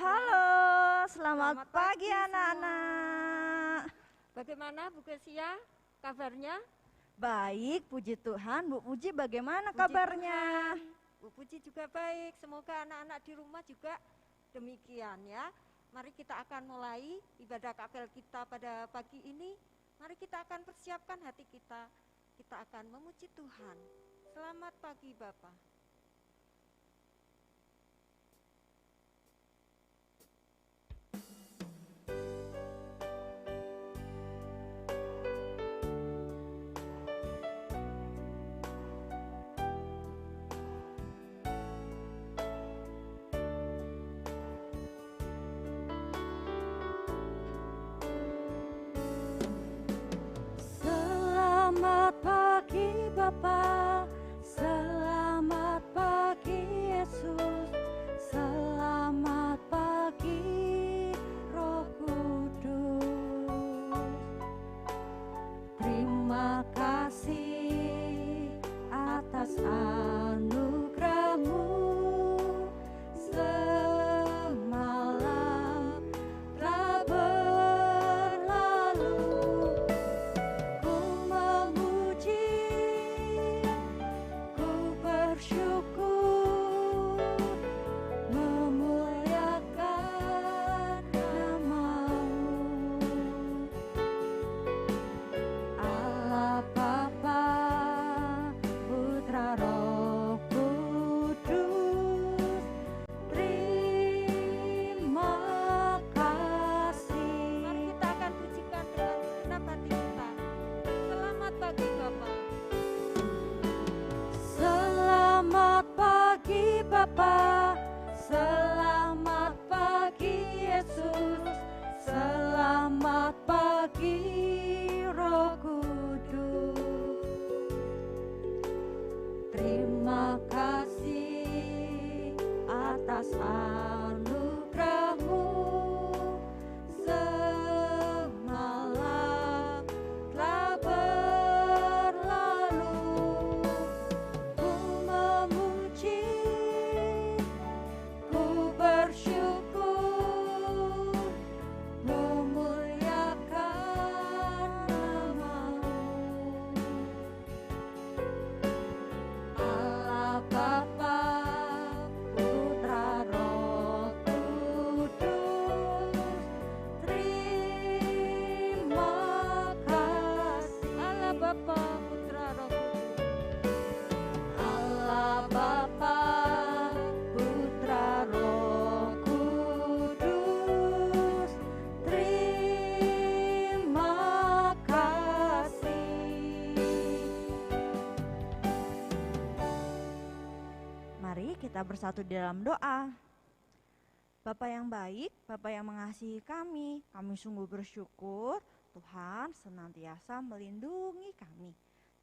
Halo, selamat pagi anak-anak. Bagaimana Bu Kesia kabarnya? Baik, puji Tuhan. Bu Puji bagaimana Puji kabarnya? Tuhan. Bu Puji juga baik, semoga anak-anak di rumah juga demikian ya. Mari kita akan mulai ibadah kapel kita pada pagi ini. Mari kita akan persiapkan hati kita. Kita akan memuji Tuhan. Selamat pagi Bapak. Selamat pagi Bapa, selamat pagi Yesus, selamat pagi Roh Kudus. Terima kasih atas anugerah-Mu semalam telah berlalu. Ku memuji, ku bersyukur, memuliakan nama-Mu. Allah Bapa, Putra Roh Kudus, terima kasih. Mari kita akan pujikan dengan segenap hati kita. Selamat pagi Bapak. Selamat pagi Bapa, selamat pagi Yesus, selamat pagi Roh Kudus. Terima kasih atas anugerah-Mu semalam telah berlalu. Ku memuji, ku bersyukur, memuliakan nama-Mu. Allah Bapa, Putra Roh Kudus, terima kasih. Allah Bapa, Putra Roh Kudus. Allah Bapa, Putra Roh Kudus, terima kasih. Mari kita bersatu di dalam doa. Bapa yang baik, Bapa yang mengasihi kami sungguh bersyukur Tuhan senantiasa melindungi kami.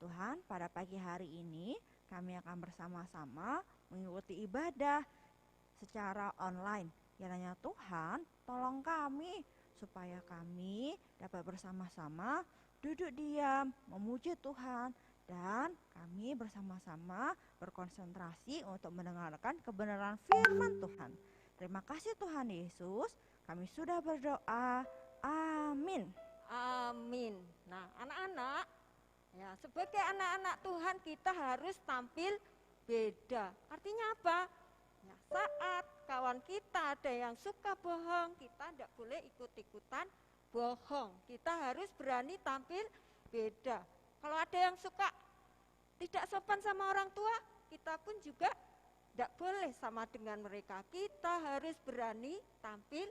Tuhan, pada pagi hari ini kami akan bersama-sama mengikuti ibadah secara online. Kiranya Tuhan tolong kami supaya kami dapat bersama-sama duduk diam, memuji Tuhan, dan kami bersama-sama berkonsentrasi untuk mendengarkan kebenaran firman Tuhan. Terima kasih Tuhan Yesus, kami sudah berdoa. Amin. Amin. Nah, anak-anak, ya sebagai anak-anak Tuhan kita harus tampil beda. Artinya apa? Ya, saat kawan kita ada yang suka bohong, kita tidak boleh ikut-ikutan bohong. Kita harus berani tampil beda. Kalau ada yang suka tidak sopan sama orang tua, kita pun juga tidak boleh sama dengan mereka. Kita harus berani tampil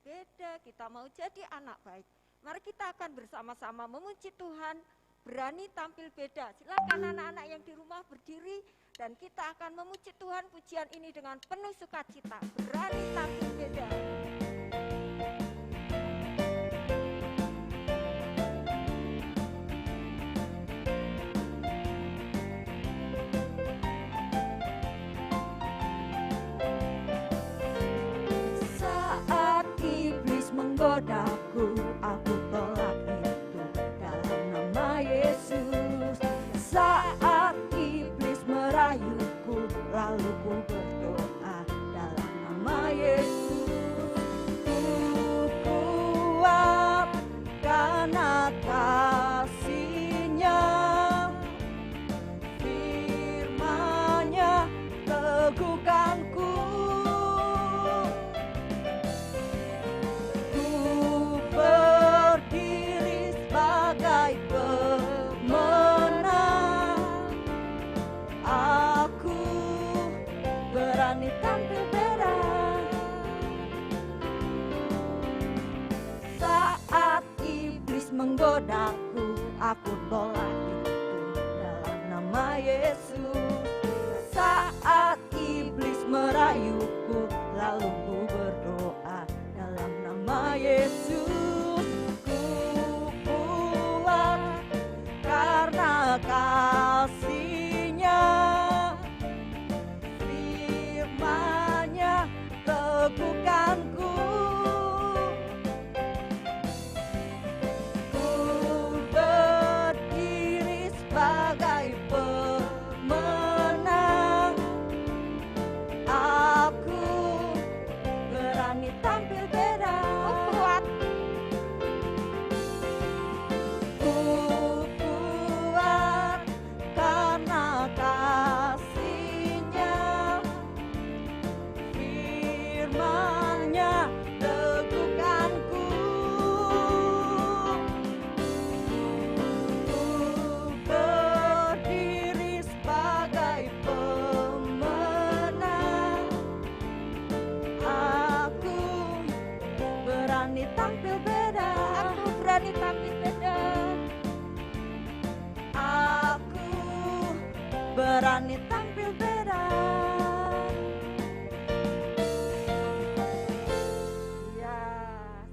beda. Kita mau jadi anak baik. Mari kita akan bersama-sama memuji Tuhan, berani tampil beda. Silakan anak-anak yang di rumah berdiri dan kita akan memuji Tuhan pujian ini dengan penuh sukacita. Berani tampil beda. Saat iblis menggodaku, aku tolak itu dalam nama Yesus. Saat iblis merayuku, lalu ku berdoa dalam nama Yesus. Yesus. Saat iblis merayuku, lalu ku berdoa dalam nama Yesus. Ku kuat karena kasih-Nya, firman-Nya teguhkanku. Ku berdiri sebagai pemenang. Aku berani tampil beda. Kuat. Ku kuat karena kasih-Nya, firman-Nya teguhkanku. Ku berdiri sebagai pemenang. Aku berani tampil beda. Aku berani tampil beda. Aku berani tampil beda. Ya,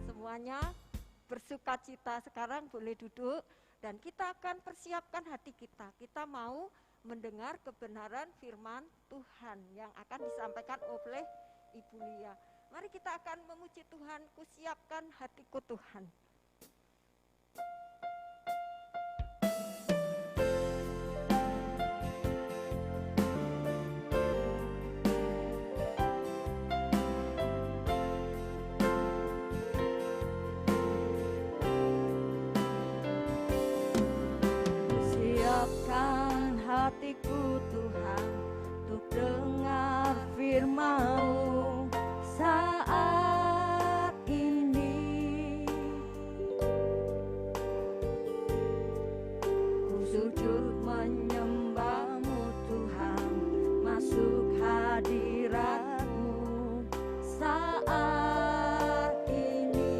semuanya bersukacita. Sekarang boleh duduk dan kita akan persiapkan hati kita. Kita mau mendengar kebenaran firman Tuhan yang akan disampaikan oleh Ibu Lia. Mari kita akan memuji Tuhan. Kusiapkan hatiku Tuhan. Siapkan hatiku Tuhan untuk dengar firman-Mu saat ini. Ku sujud menyembah-Mu Tuhan, masuk hadirat-Mu saat ini.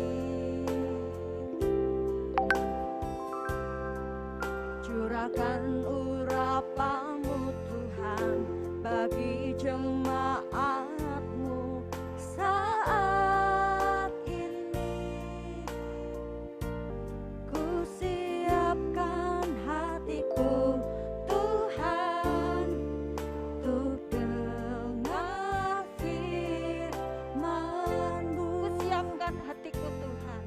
Curahkan urapan-Mu Tuhan bagi jemaat-Mu saat ini. Ku siapkan hatiku Tuhan untuk dengar firman-Mu. Kusiapkan hatiku Tuhan.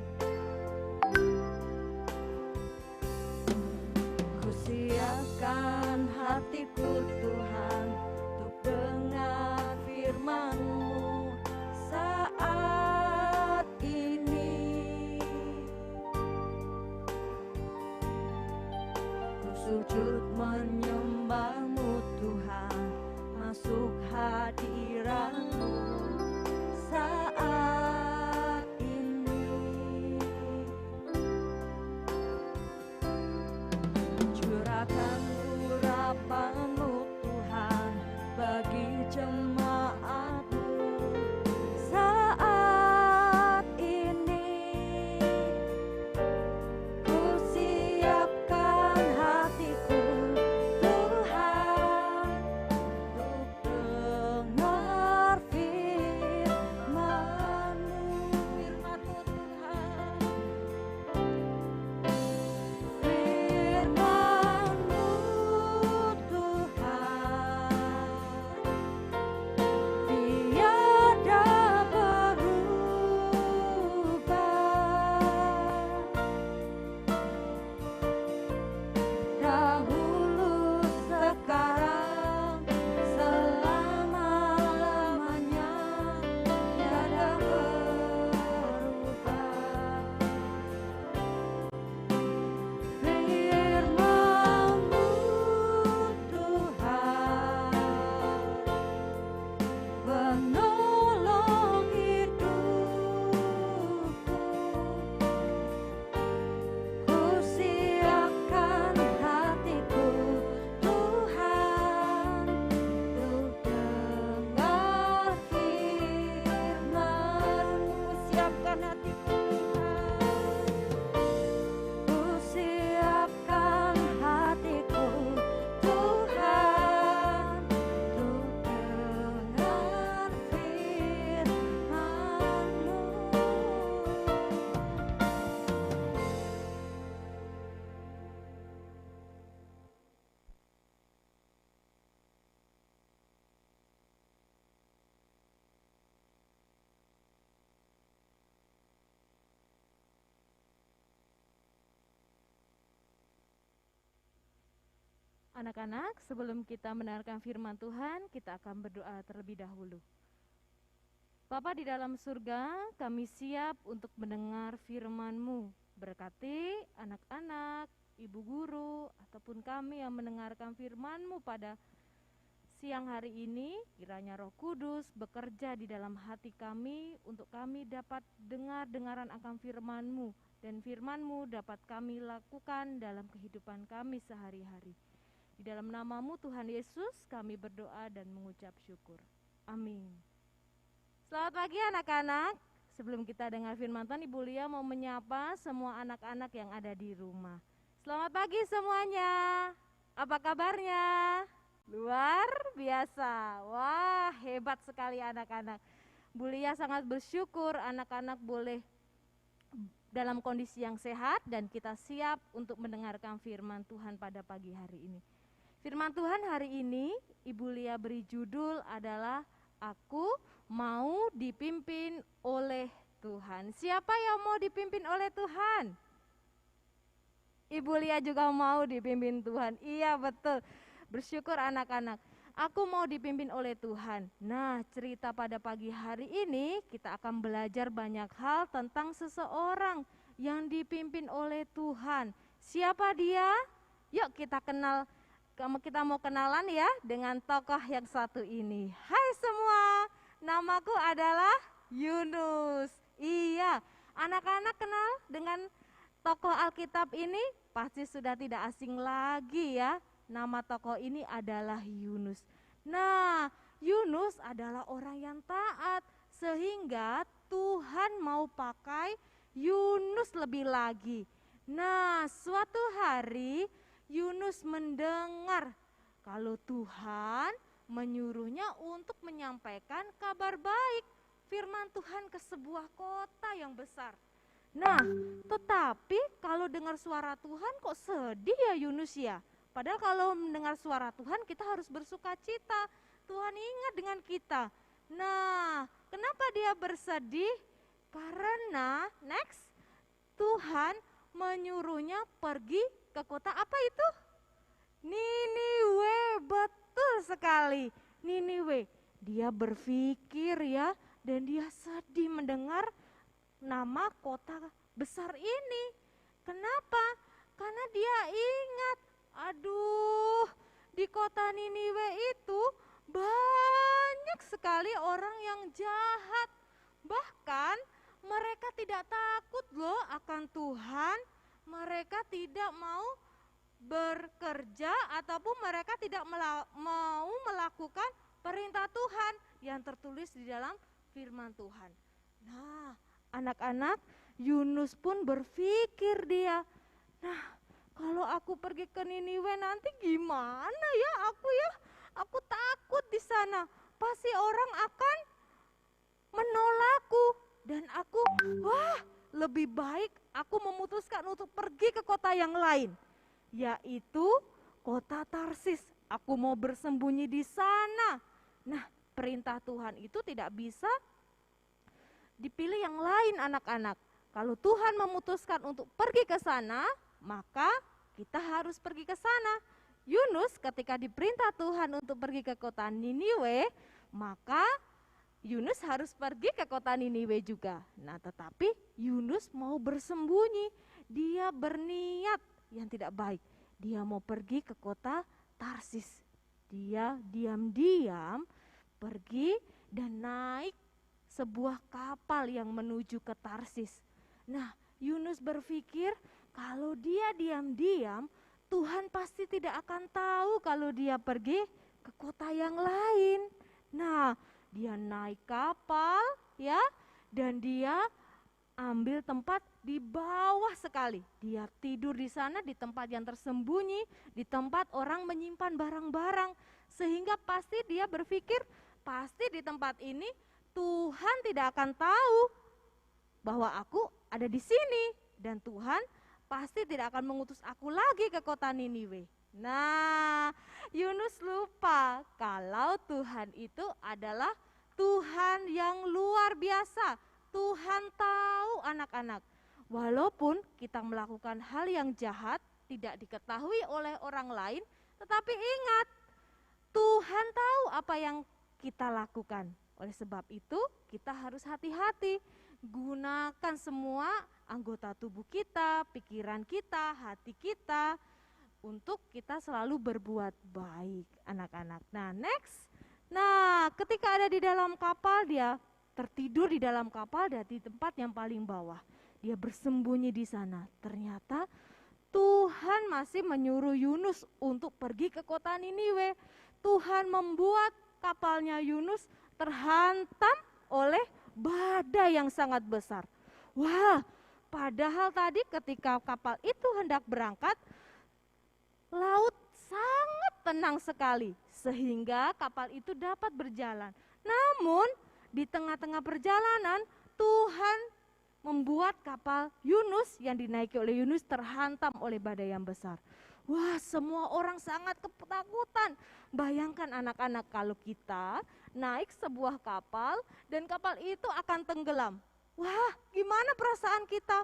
Ku siapkan hatiku Tuhan untuk dengar firman-Mu saat ini. Ku sujud menyembah-Mu Tuhan, masuk hadirat-Mu saat ini. Curahkan urapan-Mu Tuhan bagi jemaat-Mu saat ini. Ku siapkan hatiku Tuhan untuk dengar firman-Mu Anak-anak, sebelum kita mendengarkan firman Tuhan, kita akan berdoa terlebih dahulu. Bapa di dalam surga, kami siap untuk mendengar firman-Mu. Berkati anak-anak, ibu guru, ataupun kami yang mendengarkan firman-Mu pada siang hari ini, kiranya Roh Kudus bekerja di dalam hati kami untuk kami dapat dengar-dengaran akan firman-Mu, dan firman-Mu dapat kami lakukan dalam kehidupan kami sehari-hari. Di dalam nama-Mu Tuhan Yesus kami berdoa dan mengucap syukur. Amin. Selamat pagi anak-anak. Sebelum kita dengar firman Tuhan, Ibu Lia mau menyapa semua anak-anak yang ada di rumah. Selamat pagi semuanya. Apa kabarnya? Luar biasa. Wah, hebat sekali anak-anak. Bu Lia sangat bersyukur anak-anak boleh dalam kondisi yang sehat dan kita siap untuk mendengarkan firman Tuhan pada pagi hari ini. Firman Tuhan hari ini Ibu Lia beri judul adalah Aku mau dipimpin oleh Tuhan. Siapa yang mau dipimpin oleh Tuhan? Ibu Lia juga mau dipimpin Tuhan. Iya betul. Bersyukur anak-anak. Aku mau dipimpin oleh Tuhan. Nah, cerita pada pagi hari ini kita akan belajar banyak hal tentang seseorang yang dipimpin oleh Tuhan. Siapa dia? Yuk kita kenal. Kita mau kenalan ya dengan tokoh yang satu ini. Hai semua, namaku adalah Yunus. Iya, anak-anak kenal dengan tokoh Alkitab ini? Pasti sudah tidak asing lagi ya. Nama tokoh ini adalah Yunus. Nah, Yunus adalah orang yang taat sehingga Tuhan mau pakai Yunus lebih lagi. Nah, suatu hari Yunus mendengar kalau Tuhan menyuruhnya untuk menyampaikan kabar baik firman Tuhan ke sebuah kota yang besar. Nah, tetapi kalau dengar suara Tuhan kok sedih ya Yunus ya? Padahal kalau mendengar suara Tuhan kita harus bersuka cita. Tuhan ingat dengan kita. Nah, kenapa dia bersedih? Karena Tuhan menyuruhnya pergi ke kota apa itu? Niniwe, betul sekali. Niniwe, dia berpikir ya, dan dia sedih mendengar nama kota besar ini. Kenapa? Karena dia ingat, aduh, di kota Niniwe itu banyak sekali orang yang jahat. Bahkan mereka tidak takut loh akan Tuhan. Mereka tidak mau bekerja ataupun mereka tidak mau melakukan perintah Tuhan yang tertulis di dalam firman Tuhan. Nah, anak-anak, Yunus pun berpikir dia, nah kalau aku pergi ke Niniwe nanti gimana ya? Aku takut di sana. Pasti orang akan menolakku dan aku, lebih baik aku memutuskan untuk pergi ke kota yang lain, yaitu kota Tarsis. Aku mau bersembunyi di sana. Nah, perintah Tuhan itu tidak bisa dipilih yang lain anak-anak. Kalau Tuhan memutuskan untuk pergi ke sana, maka kita harus pergi ke sana. Yunus ketika diperintah Tuhan untuk pergi ke kota Niniwe, maka Yunus harus pergi ke kota Niniwe juga. Nah, tetapi Yunus mau bersembunyi. Dia berniat yang tidak baik. Dia mau pergi ke kota Tarsis. Dia diam-diam pergi dan naik sebuah kapal yang menuju ke Tarsis. Nah, Yunus berpikir kalau dia diam-diam, Tuhan pasti tidak akan tahu kalau dia pergi ke kota yang lain. Nah, dia naik kapal ya, dan dia ambil tempat di bawah sekali. Dia tidur di sana di tempat yang tersembunyi, di tempat orang menyimpan barang-barang. Sehingga pasti dia berpikir, pasti di tempat ini Tuhan tidak akan tahu bahwa aku ada di sini. Dan Tuhan pasti tidak akan mengutus aku lagi ke kota Niniwe. Nah, Yunus lupa kalau Tuhan itu adalah Tuhan yang luar biasa. Tuhan tahu anak-anak. Walaupun kita melakukan hal yang jahat, tidak diketahui oleh orang lain, Tetapi ingat, Tuhan tahu apa yang kita lakukan. Oleh sebab itu, kita harus hati-hati. Gunakan semua anggota tubuh kita, pikiran kita, hati kita, untuk kita selalu berbuat baik, anak-anak. Nah, next. Nah, ketika ada di dalam kapal, dia tertidur di dalam kapal dan di tempat yang paling bawah. Dia bersembunyi di sana. Ternyata Tuhan masih menyuruh Yunus untuk pergi ke kota Niniwe. Tuhan membuat kapalnya Yunus terhantam oleh badai yang sangat besar. Wah, padahal tadi ketika kapal itu hendak berangkat, laut sangat tenang sekali sehingga kapal itu dapat berjalan. Namun di tengah-tengah perjalanan Tuhan membuat kapal Yunus yang dinaiki oleh Yunus terhantam oleh badai yang besar. Wah, semua orang sangat ketakutan. Bayangkan anak-anak, kalau kita naik sebuah kapal dan kapal itu akan tenggelam. Wah, gimana perasaan kita?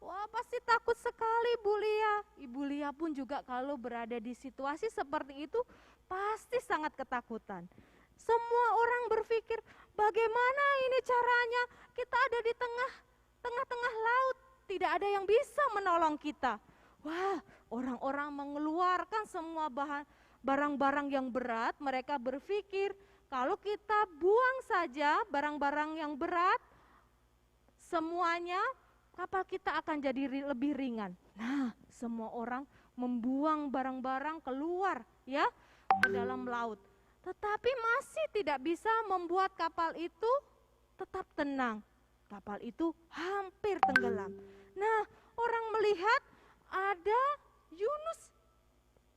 Wah, pasti takut sekali Bu Lia. Ibu Lia pun juga kalau berada di situasi seperti itu pasti sangat ketakutan. Semua orang berpikir, bagaimana ini caranya? Kita ada di tengah-tengah laut, tidak ada yang bisa menolong kita. Wah, orang-orang mengeluarkan semua barang-barang yang berat. Mereka berpikir, kalau kita buang saja barang-barang yang berat, semuanya kapal kita akan jadi lebih ringan. Nah, semua orang membuang barang-barang keluar ya ke dalam laut. Tetapi masih tidak bisa membuat kapal itu tetap tenang. Kapal itu hampir tenggelam. Nah, orang melihat ada Yunus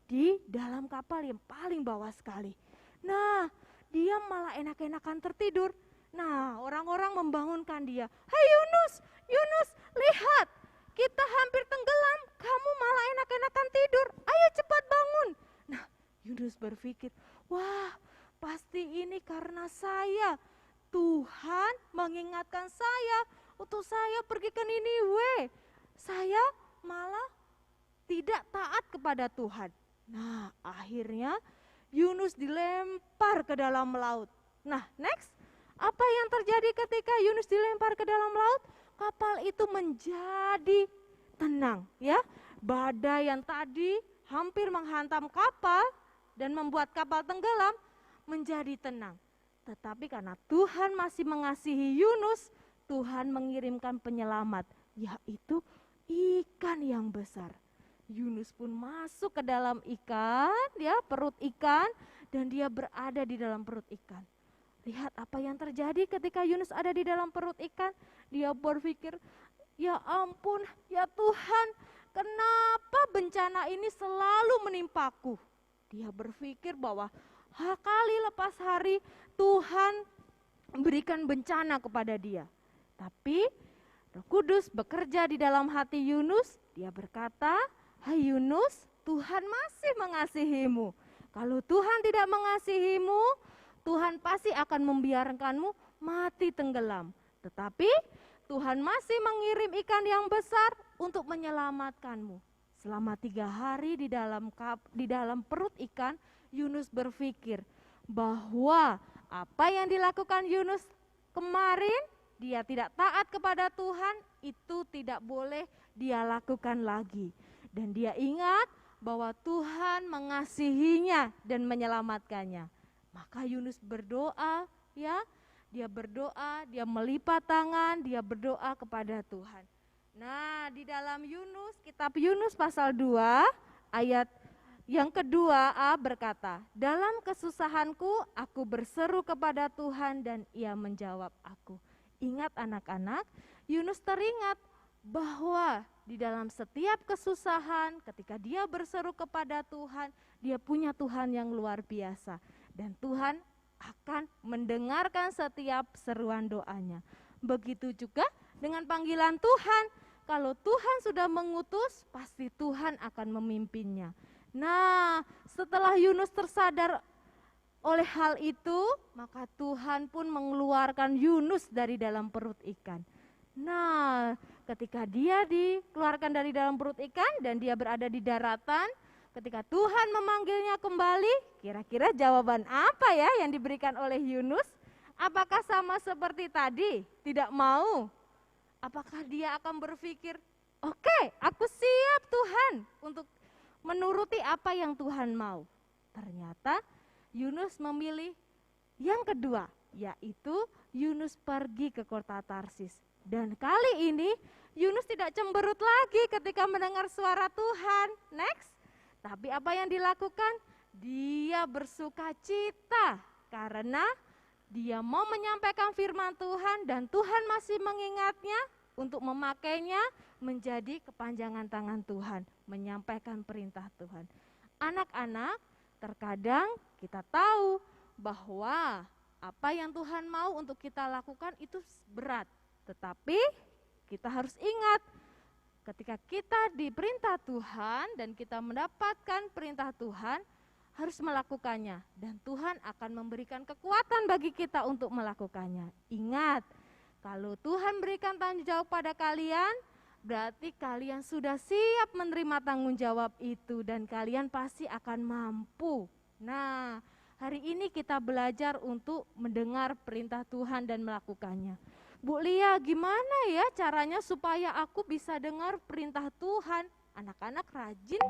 di dalam kapal yang paling bawah sekali. Nah, dia malah enak-enakan tertidur. Nah, orang-orang membangunkan dia. "Hai Yunus, Yunus, lihat, kita hampir tenggelam, kamu malah enak-enakan tidur, ayo cepat bangun." Nah, Yunus berpikir, wah, pasti ini karena saya. Tuhan mengingatkan saya untuk saya pergi ke Niniwe. Saya malah tidak taat kepada Tuhan. Nah, akhirnya Yunus dilempar ke dalam laut. Nah, next. Apa yang terjadi ketika Yunus dilempar ke dalam laut? Kapal itu menjadi tenang, ya. Badai yang tadi hampir menghantam kapal dan membuat kapal tenggelam menjadi tenang. Tetapi karena Tuhan masih mengasihi Yunus, Tuhan mengirimkan penyelamat, yaitu ikan yang besar. Yunus pun masuk ke dalam ikan, ya, perut ikan, dan dia berada di dalam perut ikan. Lihat apa yang terjadi ketika Yunus ada di dalam perut ikan. Dia berpikir, ya ampun, ya Tuhan, kenapa bencana ini selalu menimpaku? Dia berpikir bahwa kali lepas hari Tuhan memberikan bencana kepada dia. Tapi Roh Kudus bekerja di dalam hati Yunus. Dia berkata, "Hai Yunus, Tuhan masih mengasihimu. Kalau Tuhan tidak mengasihimu, Tuhan pasti akan membiarkanmu mati tenggelam. Tetapi Tuhan masih mengirim ikan yang besar untuk menyelamatkanmu." Selama 3 hari di dalam perut ikan, Yunus berpikir bahwa apa yang dilakukan Yunus kemarin, dia tidak taat kepada Tuhan, itu tidak boleh dia lakukan lagi. Dan dia ingat bahwa Tuhan mengasihinya dan menyelamatkannya. Maka Yunus berdoa, ya, dia berdoa, dia melipat tangan, dia berdoa kepada Tuhan. Nah, di dalam Yunus, kitab Yunus pasal 2 ayat yang kedua A berkata, "Dalam kesusahanku aku berseru kepada Tuhan dan Ia menjawab aku." Ingat anak-anak, Yunus teringat bahwa di dalam setiap kesusahan ketika dia berseru kepada Tuhan, dia punya Tuhan yang luar biasa. Dan Tuhan akan mendengarkan setiap seruan doanya. Begitu juga dengan panggilan Tuhan. Kalau Tuhan sudah mengutus, pasti Tuhan akan memimpinnya. Nah, setelah Yunus tersadar oleh hal itu, maka Tuhan pun mengeluarkan Yunus dari dalam perut ikan. Nah, ketika dia dikeluarkan dari dalam perut ikan dan dia berada di daratan, ketika Tuhan memanggilnya kembali, kira-kira jawaban apa ya yang diberikan oleh Yunus? Apakah sama seperti tadi, tidak mau? Apakah dia akan berpikir, oke, aku siap Tuhan untuk menuruti apa yang Tuhan mau? Ternyata Yunus memilih yang kedua, yaitu Yunus pergi ke kota Tarsis. Dan kali ini Yunus tidak cemberut lagi ketika mendengar suara Tuhan. Next. Tapi apa yang dilakukan? Dia bersuka cita karena dia mau menyampaikan firman Tuhan dan Tuhan masih mengingatnya untuk memakainya menjadi kepanjangan tangan Tuhan, menyampaikan perintah Tuhan. Anak-anak, terkadang kita tahu bahwa apa yang Tuhan mau untuk kita lakukan itu berat. Tetapi kita harus ingat, ketika kita diperintah Tuhan dan kita mendapatkan perintah Tuhan, harus melakukannya. Dan Tuhan akan memberikan kekuatan bagi kita untuk melakukannya. Ingat, kalau Tuhan berikan tanggung jawab pada kalian, berarti kalian sudah siap menerima tanggung jawab itu dan kalian pasti akan mampu. Nah, hari ini kita belajar untuk mendengar perintah Tuhan dan melakukannya. Bu Lia, gimana ya caranya supaya aku bisa dengar perintah Tuhan? Anak-anak rajin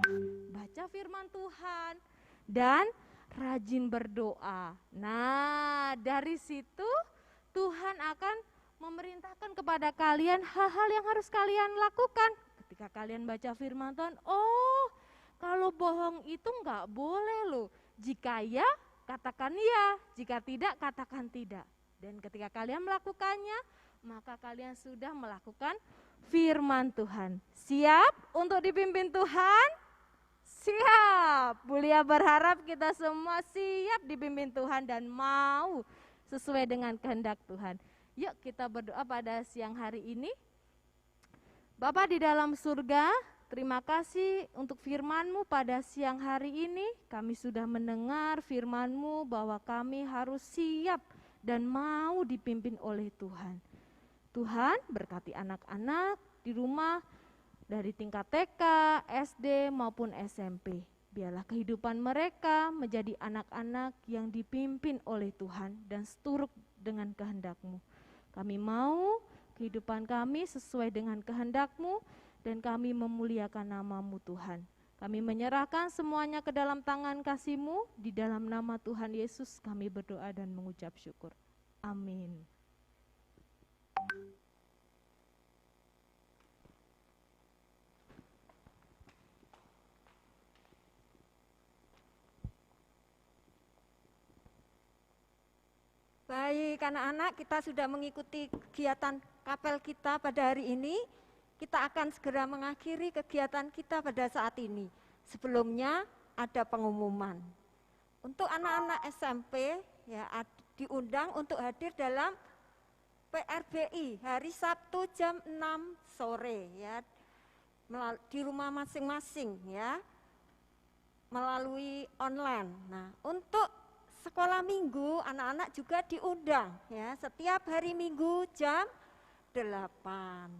baca firman Tuhan dan rajin berdoa. Nah, dari situ Tuhan akan memerintahkan kepada kalian hal-hal yang harus kalian lakukan. Ketika kalian baca firman Tuhan, oh kalau bohong itu enggak boleh loh. Jika ya, katakan ya. Jika tidak, katakan tidak. Dan ketika kalian melakukannya, maka kalian sudah melakukan firman Tuhan. Siap untuk dipimpin Tuhan? Siap. Bu Lia berharap kita semua siap dipimpin Tuhan dan mau sesuai dengan kehendak Tuhan. Yuk kita berdoa pada siang hari ini. Bapa di dalam surga, terima kasih untuk firman-Mu pada siang hari ini. Kami sudah mendengar firman-Mu bahwa kami harus siap dan mau dipimpin oleh Tuhan. Tuhan berkati anak-anak di rumah dari tingkat TK, SD maupun SMP. Biarlah kehidupan mereka menjadi anak-anak yang dipimpin oleh Tuhan dan seturut dengan kehendak-Mu. Kami mau kehidupan kami sesuai dengan kehendak-Mu dan kami memuliakan nama-Mu Tuhan. Kami menyerahkan semuanya ke dalam tangan kasih-Mu, di dalam nama Tuhan Yesus kami berdoa dan mengucap syukur. Amin. Baik anak-anak, kita sudah mengikuti kegiatan kapel kita pada hari ini. Kita akan segera mengakhiri kegiatan kita pada saat ini. Sebelumnya ada pengumuman. Untuk anak-anak SMP ya diundang untuk hadir dalam PRBI hari Sabtu jam 6 sore ya. Di rumah masing-masing ya. Melalui online. Nah, untuk sekolah minggu, anak-anak juga diundang ya, setiap hari Minggu jam 8.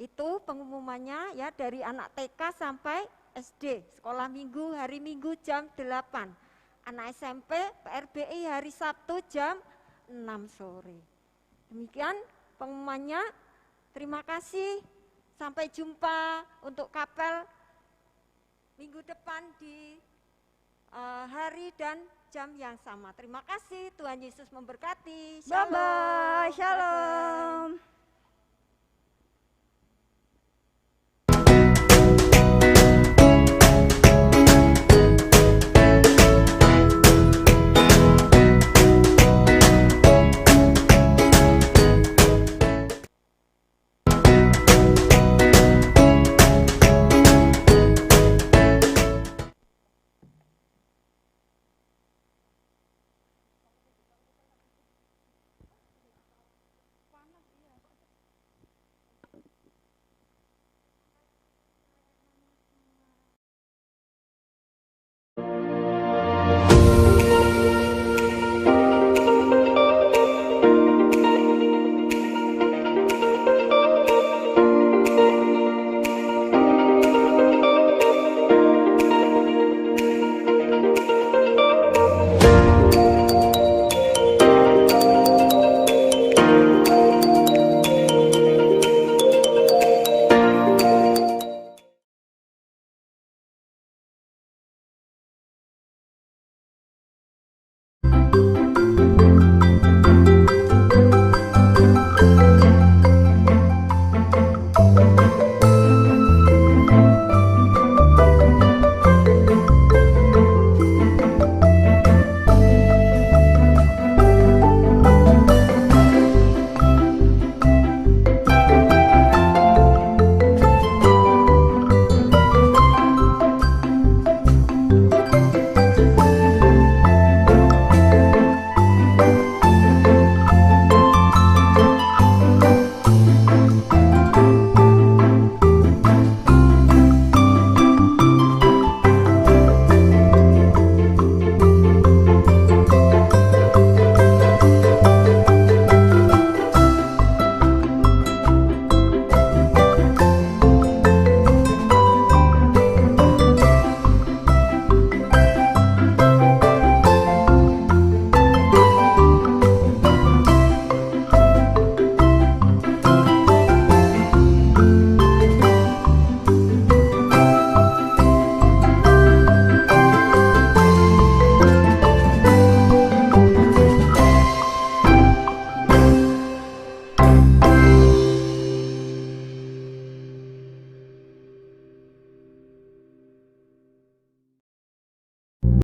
Itu pengumumannya ya dari anak TK sampai SD, sekolah minggu hari Minggu jam 8. Anak SMP PRBI hari Sabtu jam 6 sore. Demikian pengumumannya. Terima kasih. Sampai jumpa untuk kapel minggu depan di hari dan jam yang sama. Terima kasih, Tuhan Yesus memberkati. Bye-bye, shalom.